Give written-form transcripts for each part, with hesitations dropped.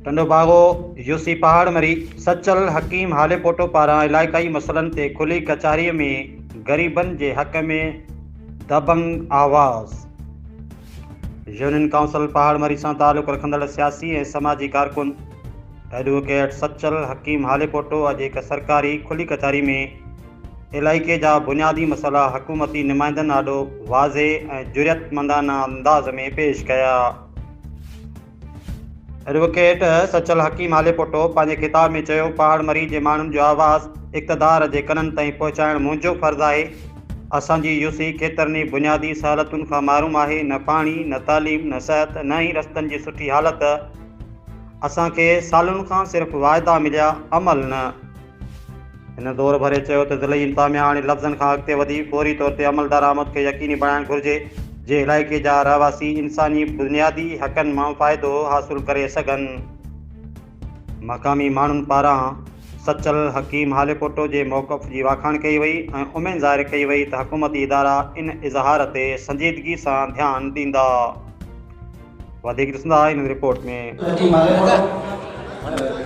टंडोबागो UC पहाड़मरी Sachal हकीम हालेपोटो पारां इलाइक़ाई मसइलनि ते खुली कचहरीअ में ग़रीबनि जे हक़ में दबंग आवाज़। यूनियन काउंसिल पहाड़मरी सां तालुक़ रखंदड़ सियासी ऐं समाजी कारकुन एडवोकेट सचल हकीम हालेपोटो अॼु हिकु सरकारी खुली कचहरी में इलाइक़े जा बुनियादी मसइला हुकूमती नुमाइंदनि आॾो वाज़े ऐं जुरियतमंदाना अंदाज़ में पेश कया। एडवोकेट सचल हकीम हालेपोटो पंहिंजे खिताब में चयो, पहाड़मरी जे माण्हुनि जो आवाज़ इक़्तिदार जे कननि ताईं पहुचाइण मुंहिंजो फ़र्ज़ु आहे। असांजी यूसी केतिरनि ई बुनियादी सहूलियतुनि खां महरूम आहे, न पाणी, न तालीम, न सिहत, न ई रस्तनि जी सुठी हालत। असांखे सालनि खां सिर्फ़ु वाइदा मिलिया, अमल न। हिन दौर भरे चयो त ज़िलई इंतिज़ामिया हाणे लफ़्ज़नि खां अॻिते वधी फ़ौरी तौर ते अमल दरामद खे यकीनी बणाइणु घुरिजे जे इलाइक़े जा रहवासी इंसानी बुनियादी हक़नि मां फ़ाइदो हासिलु करे सघनि। मक़ामी माण्हुनि पारां सचल हकीम हालेपोटो जे मौक़िफ़ जी वाखाण कई वई ऐं उमेद ज़ाहिर कई वई त हुकूमती इदारा इन इज़हार ते संजीदगी सां ध्यानु ॾींदा। वधीक ॾिसंदा इन रिपोर्ट में।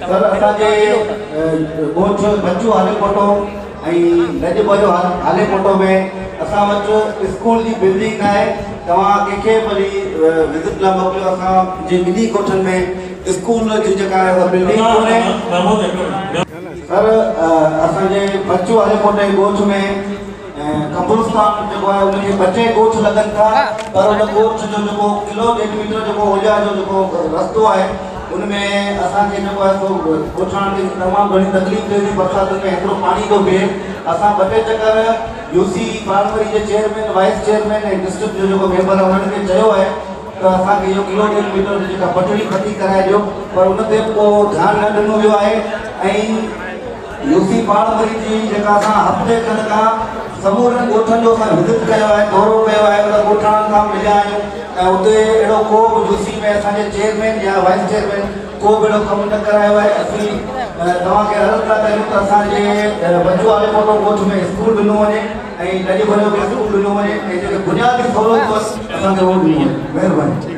सर असांजे ॻोठ बच्चू हालेपोटो ऐं लजबलो हालेपोटो में असां वटि स्कूल जी बिल्डिंग न आहे। तव्हां कंहिंखे वरी विज़िट लाइ मोकिलियो। असांजे ॿिनी ॻोठनि में स्कूल जी जेका आहे बिल्डिंग कोन्हे। सर असांजे बच्चू हालेपोटो ॻोठ में कब्रिस्तान जेको आहे उनखे 2 ॻोठ लॻनि था, पर उन ॻोठ जो जेको 1.5 किलोमीटर जेको ओलिया जो जेको रस्तो आहे उनमें असांखे जेको आहे सो ॻोठाइण जी तमामु घणी तकलीफ़ थिए थी। बरसाति में हेतिरो पाणी थो बीहे। असां 2 चकर यूसी पहाड़मरी जे चेयरमैन, वाइस चेयरमैन ऐं डिस्ट्रिक्ट जो जेको मेंबर आहे उन्हनि खे चयो आहे त असांखे इहो 1.5 किलोमीटर जी जेका पटड़ी खती कराए ॾियो, पर उन ते को ध्यानु न ॾिनो वियो आहे। ऐं यूसी पहाड़मरी जी जेका असां हफ़्ते खनि खां समूरनि ॻोठनि जो असां विज़िट कयो आहे, दौरो कयो आहे, उन ॻोठाणनि खां मिलिया आहियूं ऐं उते अहिड़ो को बि यूसी में असांजे चेयरमैन या वाइस चेयरमैन को बि अहिड़ो कमु न करायो आहे। असीं तव्हांखे अर्ज़ु था कयूं त असांजे बच्चू हालेपोटो ॻोठ में स्कूल ॾिनो वञे ऐं लजबलो में स्कूल ॾिनो वञे ऐं जेके बुनियादी सहूलियतूं असांखे उहो ॾिनी वञे। महिरबानी।